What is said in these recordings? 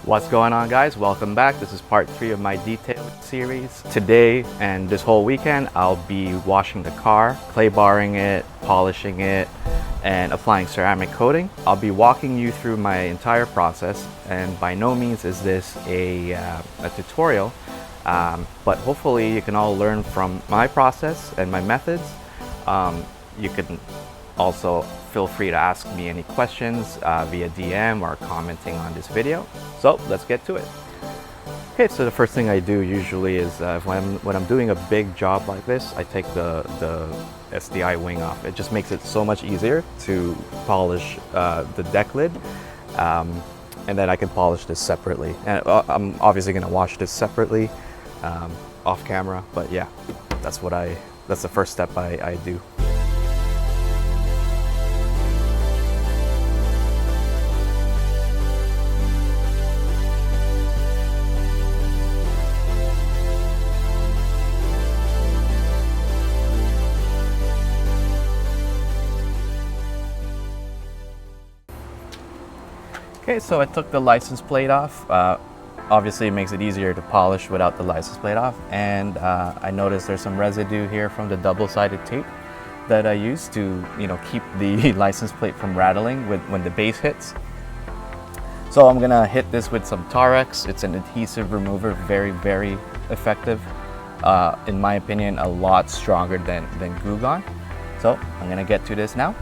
What's going on, guys? Welcome back. This is part 3 of my detail series. Today and this whole weekend I'll be washing the car, clay barring it, polishing it, and applying ceramic coating. I'll be walking you through my entire process, and by no means is this a tutorial, but hopefully you can all learn from my process and my methods. You can also feel free to ask me any questions via DM or commenting on this video. So let's get to it. Okay, so the first thing I do usually is when I'm doing a big job like this, I take the STI wing off. It just makes it so much easier to polish the deck lid, and then I can polish this separately. And I'm obviously going to wash this separately off camera, but yeah, that's the first step I do. Okay, so I took the license plate off. Obviously, it makes it easier to polish without the license plate off. And I noticed there's some residue here from the double-sided tape that I use to, keep the license plate from rattling when the base hits. So I'm gonna hit this with some Tar X. It's an adhesive remover, very, very effective. In my opinion, a lot stronger than glue gun. So I'm gonna get to this now.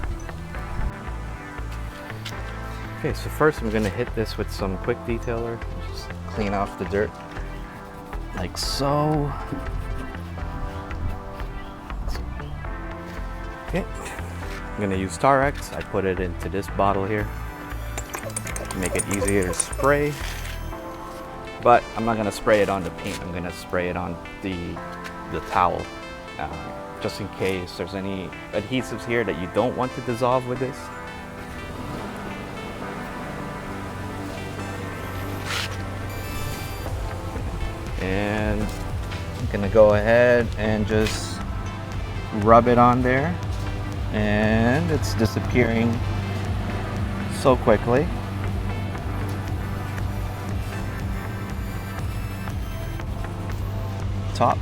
Okay, so first I'm going to hit this with some quick detailer, just clean off the dirt, like so. Okay, I'm going to use Tar X. I put it into this bottle here to make it easier to spray. But I'm not going to spray it on the paint, I'm going to spray it on the towel, just in case there's any adhesives here that you don't want to dissolve with this. And I'm gonna go ahead and just rub it on there, and it's disappearing so quickly. Top.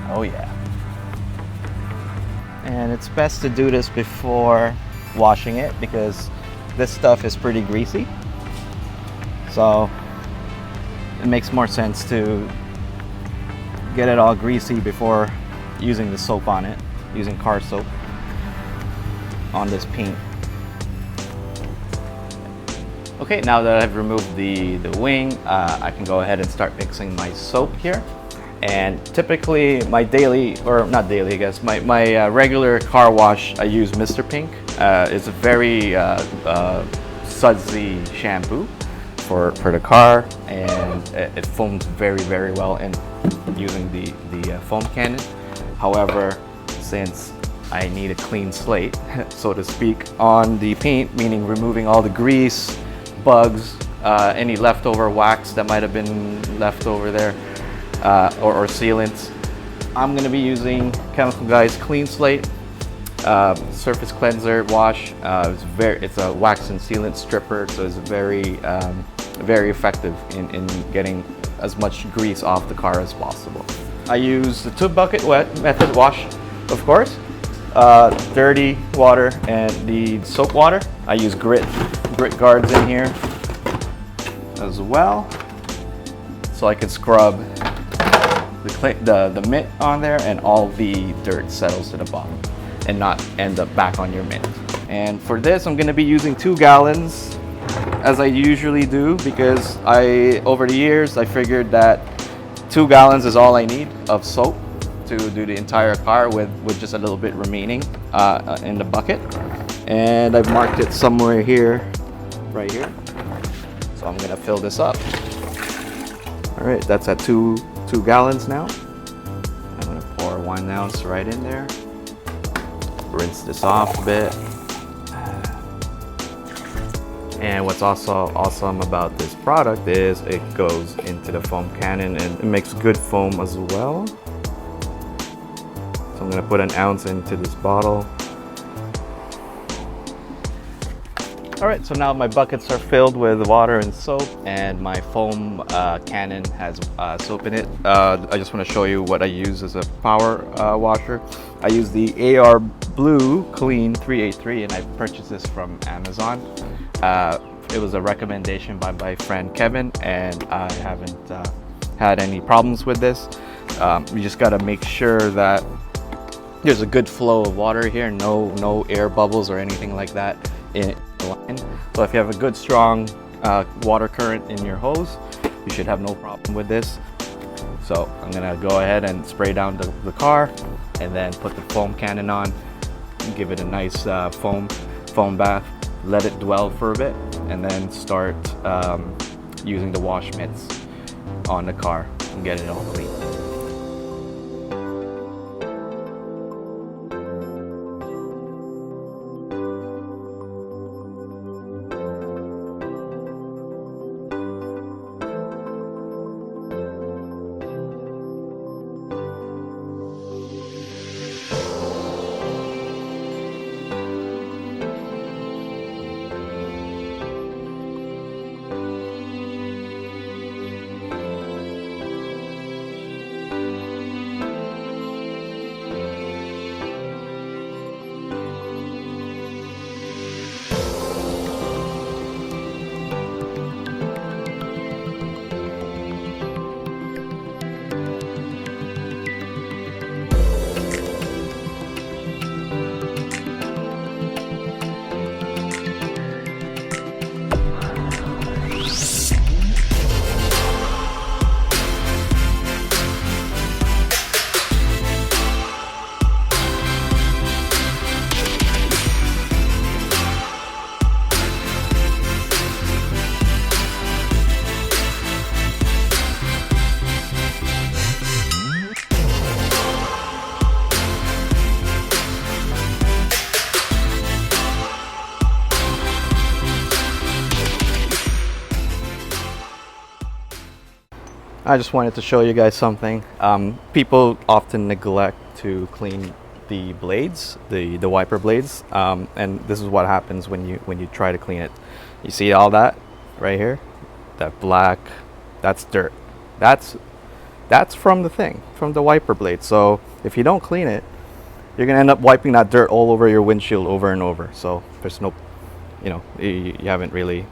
Oh yeah. And it's best to do this before washing it because this stuff is pretty greasy. So it makes more sense to get it all greasy before using the soap on it, using car soap on this paint. Okay, now that I've removed the wing, I can go ahead and start mixing my soap here. And typically my daily, or not daily I guess, my regular car wash, I use Mr. Pink. It's a very sudsy shampoo for the car, and it foams very, very well in using the foam cannon. However, since I need a clean slate, so to speak, on the paint, meaning removing all the grease, bugs, any leftover wax that might have been left over there, or sealants, I'm going to be using Chemical Guy's Clean Slate surface cleanser wash. It's a wax and sealant stripper, so it's very effective in getting as much grease off the car as possible. I use the 2-bucket method wash, of course, dirty water and the soap water. I use grit guards in here as well, so I can scrub the mitt on there and all the dirt settles to the bottom and not end up back on your mitt. And for this, I'm going to be using 2 gallons as I usually do, because over the years I figured that 2 gallons is all I need of soap to do the entire car with just a little bit remaining in the bucket. And I've marked it somewhere here, right here. So I'm going to fill this up. All right, that's at 2 gallons now. I'm gonna pour 1 ounce right in there. Rinse this off a bit. And what's also awesome about this product is it goes into the foam cannon and it makes good foam as well. So I'm I'm gonna put an ounce into this bottle. All right, so now my buckets are filled with water and soap, and my foam cannon has soap in it. I just want to show you what I use as a power washer. I use the AR Blue Clean 383, and I purchased this from Amazon. It was a recommendation by my friend Kevin, and I haven't had any problems with this. You just got to make sure that there's a good flow of water here, no air bubbles or anything like that in the line. So if you have a good strong water current in your hose, you should have no problem with this. So I'm gonna go ahead and spray down the car, and then put the foam cannon on, give it a nice foam bath, let it dwell for a bit, and then start using the wash mitts on the car and get it all clean. I just wanted to show you guys something. People often neglect to clean the blades, the wiper blades, and this is what happens when you try to clean it. You see all that right here, that black, that's dirt. That's from the wiper blade. So if you don't clean it, you're gonna end up wiping that dirt all over your windshield over and over. So there's no, you haven't really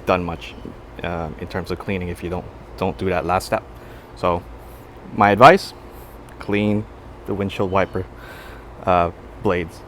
done much in terms of cleaning if you don't do that last step. So my advice, clean the windshield wiper blades.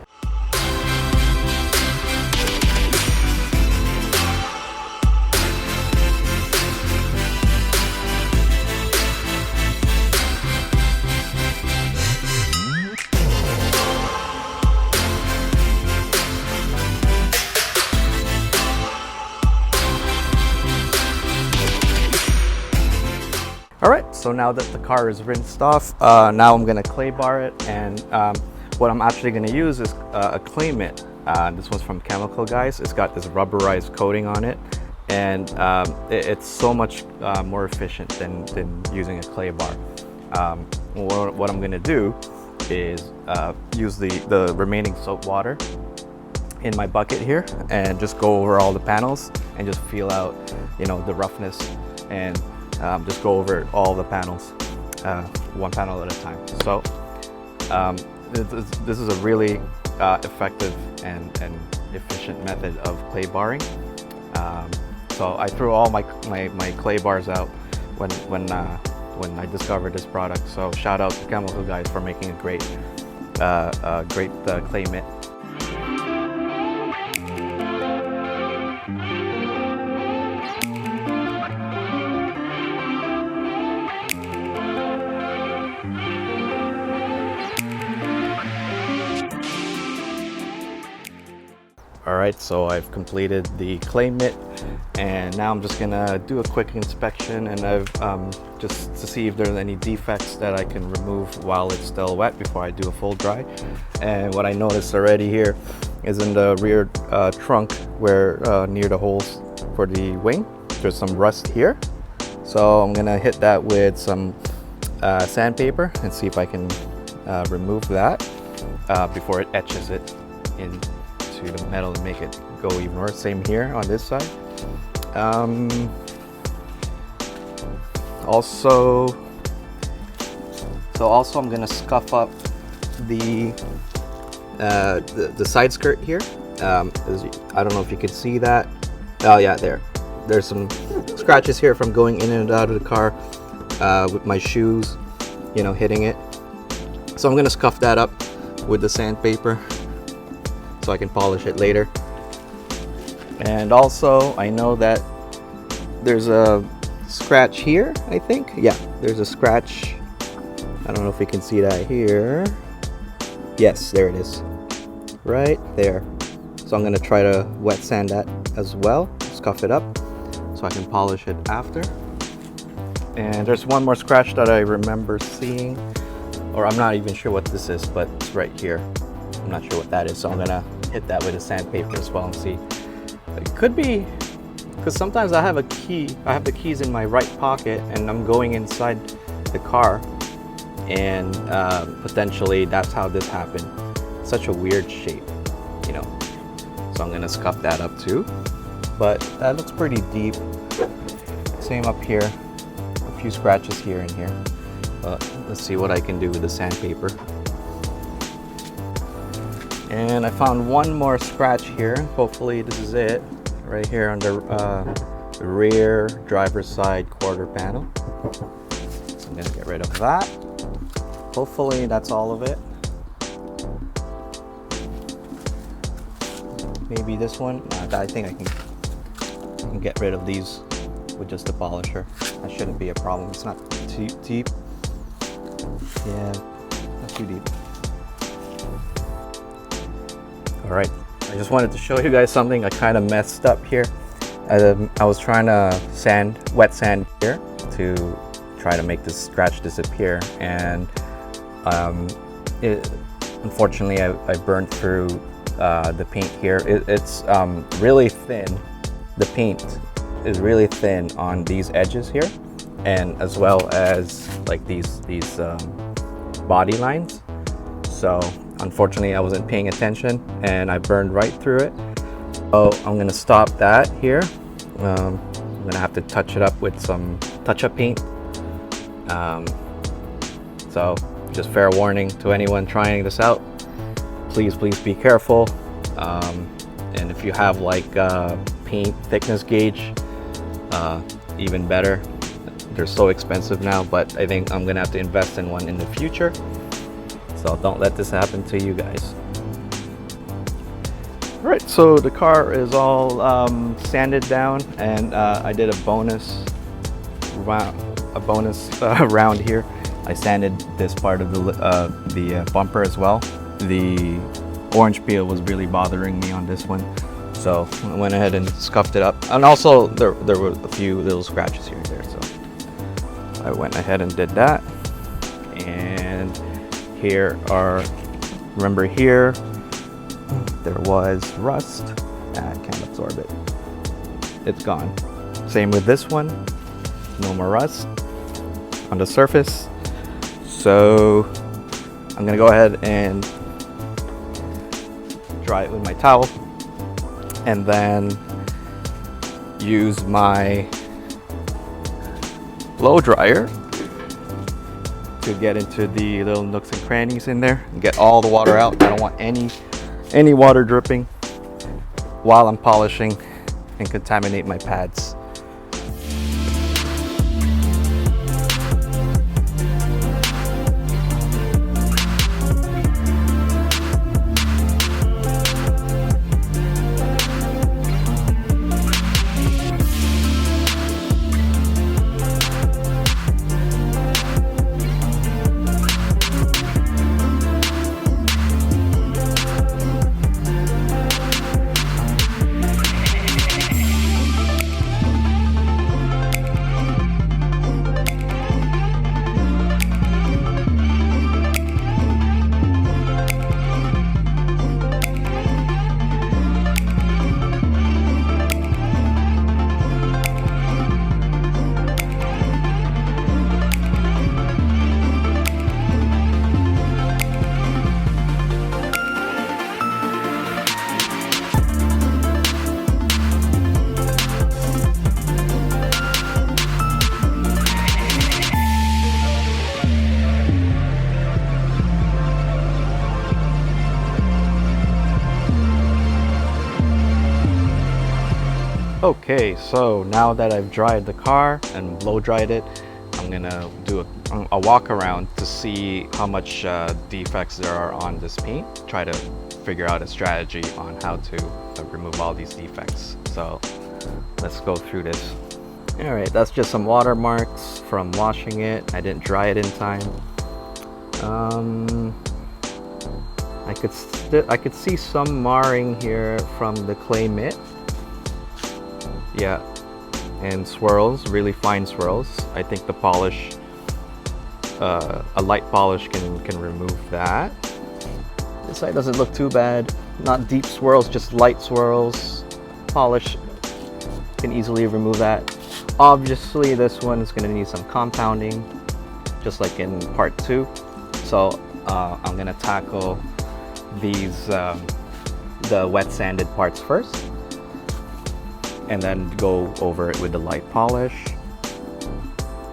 All right, so now that the car is rinsed off, now I'm gonna clay bar it, and what I'm actually gonna use is a clay mitt. This one's from Chemical Guys. It's got this rubberized coating on it, and it's so much more efficient than using a clay bar. What I'm gonna do is use the remaining soap water in my bucket here, and just go over all the panels and just feel out, the roughness, and just go over all the panels, one panel at a time. So this is a really effective and efficient method of clay barring. So I threw all my clay bars out when I discovered this product. So shout out to Chemical Guys for making a great clay mitt. Alright, so I've completed the clay mitt, and now I'm just gonna do a quick inspection, and I've just to see if there's any defects that I can remove while it's still wet before I do a full dry. And what I noticed already here is in the rear trunk, where near the holes for the wing, there's some rust here. So I'm gonna hit that with some sandpaper and see if I can remove that before it etches it into the metal and make it go even worse. Same here on this side. Also I'm gonna scuff up the side skirt here. I don't know if you can see that. Oh yeah, there's some scratches here from going in and out of the car with my shoes, you know, hitting it. So I'm gonna scuff that up with the sandpaper so I can polish it later. And also I know that there's a scratch here, I think. Yeah, there's a scratch. I don't know if you can see that here. Yes, there it is, right there. So I'm gonna try to wet sand that as well, scuff it up so I can polish it after. And there's one more scratch that I remember seeing, or I'm not even sure what this is, but it's right here. I'm not sure what that is, so I'm gonna hit that with a sandpaper as well and see. It could be, because sometimes I have a key, I have the keys in my right pocket and I'm going inside the car, and potentially that's how this happened. Such a weird shape, you know. So I'm gonna scuff that up too. But that looks pretty deep. Same up here, a few scratches here and here. But let's see what I can do with the sandpaper. And I found one more scratch here. Hopefully this is it. Right here on the rear driver's side quarter panel. So I'm gonna get rid of that. Hopefully that's all of it. Maybe this one. I think I can get rid of these with just the polisher. That shouldn't be a problem. It's not too deep. Yeah, not too deep. All right, I just wanted to show you guys something. I kind of messed up here. I was trying to wet sand here to try to make this scratch disappear, and unfortunately I burned through the paint here. It's really thin. The paint is really thin on these edges here, and as well as like these body lines. So unfortunately I wasn't paying attention and I burned right through it. So I'm gonna stop that here. I'm gonna have to touch it up with some touch-up paint. So just fair warning to anyone trying this out, please be careful. And if you have like paint thickness gauge, even better. They're so expensive now, but I think I'm gonna have to invest in one in the future. So don't let this happen to you guys. All right, so the car is all sanded down, and I did a bonus round here. I sanded this part of the bumper as well. The orange peel was really bothering me on this one, so I went ahead and scuffed it up. And also there were a few little scratches here and there, so I went ahead and did that. And here are, remember here there was rust. I can't absorb it, it's gone. Same with this one, no more rust on the surface. So I'm gonna go ahead and dry it with my towel, and then use my blow dryer to get into the little nooks and crannies in there and get all the water out. I don't want any water dripping while I'm polishing and contaminate my pads. Okay, so now that I've dried the car and blow dried it, I'm gonna do a walk around to see how much defects there are on this paint. Try to figure out a strategy on how to remove all these defects. So let's go through this. All right, that's just some watermarks from washing it. I didn't dry it in time. I could see some marring here from the clay mitt. Yeah, and swirls, really fine swirls. I think the polish, a light polish can remove that. This side doesn't look too bad. Not deep swirls, just light swirls. Polish can easily remove that. Obviously, this one is going to need some compounding, just like in part 2. So I'm going to tackle these, the wet sanded parts first, and then go over it with the light polish.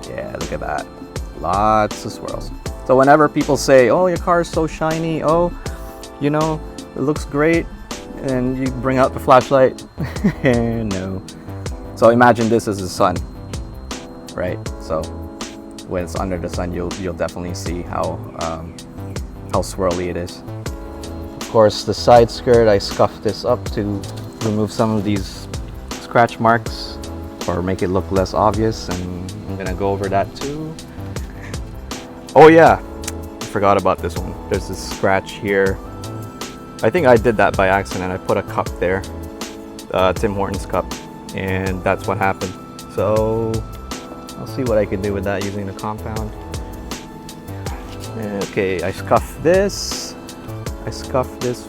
Yeah, look at that. Lots of swirls. So whenever people say, oh, your car is so shiny, oh, you know, it looks great, and you bring out the flashlight, no. So imagine this as the sun, right? So when it's under the sun, you'll definitely see how swirly it is. Of course, the side skirt, I scuffed this up to remove some of these scratch marks or make it look less obvious, and I'm gonna go over that too. Oh yeah, I forgot about this one. There's this scratch here. I think I did that by accident. I put a cup there, Tim Hortons cup, and that's what happened. So I'll see what I can do with that using the compound. Okay, I scuffed this.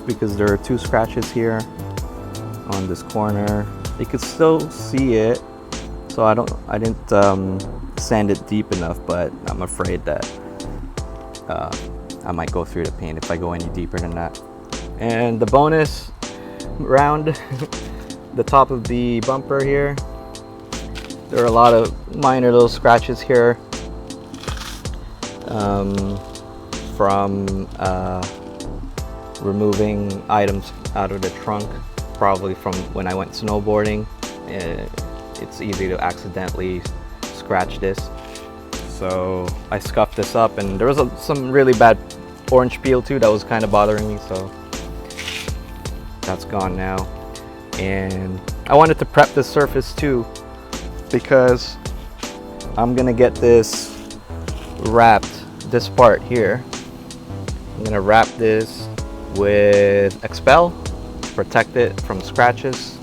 Because there are 2 scratches here on this corner. You could still see it, so I didn't sand it deep enough, but I'm afraid that I might go through the paint if I go any deeper than that. And the bonus round, the top of the bumper here, there are a lot of minor little scratches here from removing items out of the trunk, probably from when I went snowboarding. It's easy to accidentally scratch this. So I scuffed this up, and there was some really bad orange peel too that was kind of bothering me, so that's gone now. And I wanted to prep the surface too, because I'm gonna get this wrapped, this part here. I'm gonna wrap this with Expel, protect it from scratches.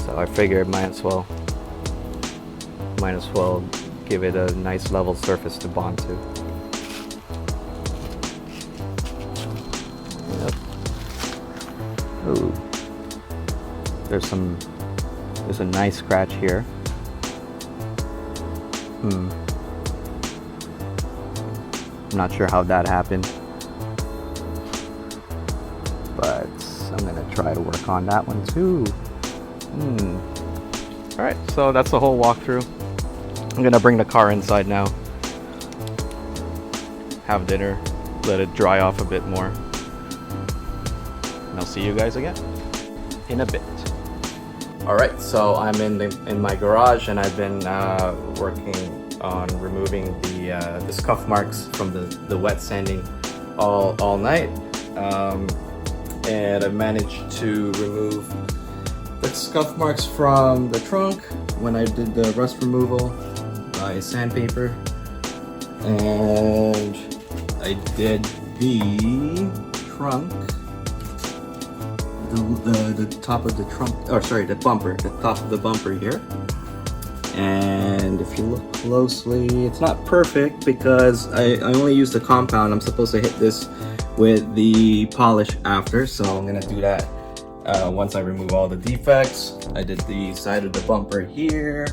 So I figured might as well give it a nice level surface to bond to. Yep. Ooh. There's a nice scratch here. I'm not sure how that happened, but I'm gonna try to work on that one too. All right, so that's the whole walkthrough. I'm gonna bring the car inside now, have dinner, let it dry off a bit more, and I'll see you guys again in a bit. All right, so I'm in my garage, and I've been working on removing the scuff marks from the wet sanding all night, and I managed to remove the scuff marks from the trunk when I did the rust removal by sandpaper, and I did the trunk, the top of the trunk, or sorry, the bumper, the top of the bumper here. And if you look closely, it's not perfect because I only used the compound. I'm supposed to hit this with the polish after, so I'm gonna do that once I remove all the defects. I did the side of the bumper here,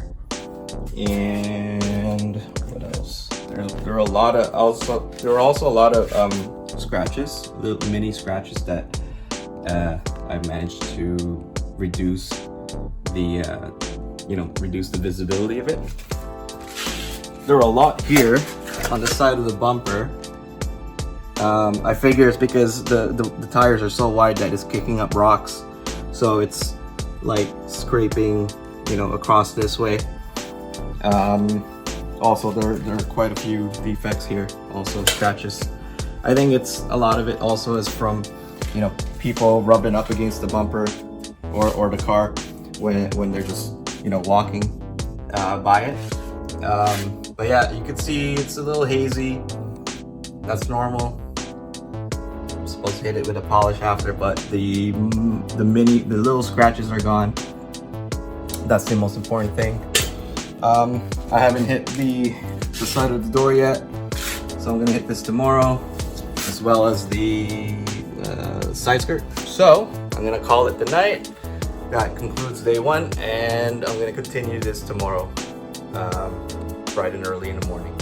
and what else? There are also a lot of scratches, little mini scratches that I've managed to reduce the reduce the visibility of it. There are a lot here on the side of the bumper. I figure it's because the tires are so wide that it's kicking up rocks, so it's like scraping, you know, across this way. Also, there are quite a few defects here, also scratches. I think it's a lot of it also is from, you know, people rubbing up against the bumper or the car when they're just, you know, walking by it. But yeah, you can see it's a little hazy. That's normal. I'm supposed to hit it with a polish after, but the little scratches are gone. That's the most important thing. I haven't hit the side of the door yet, so I'm gonna hit this tomorrow, as well as the side skirt. So I'm gonna call it the night. That concludes day one, and I'm gonna continue this tomorrow, bright and early in the morning.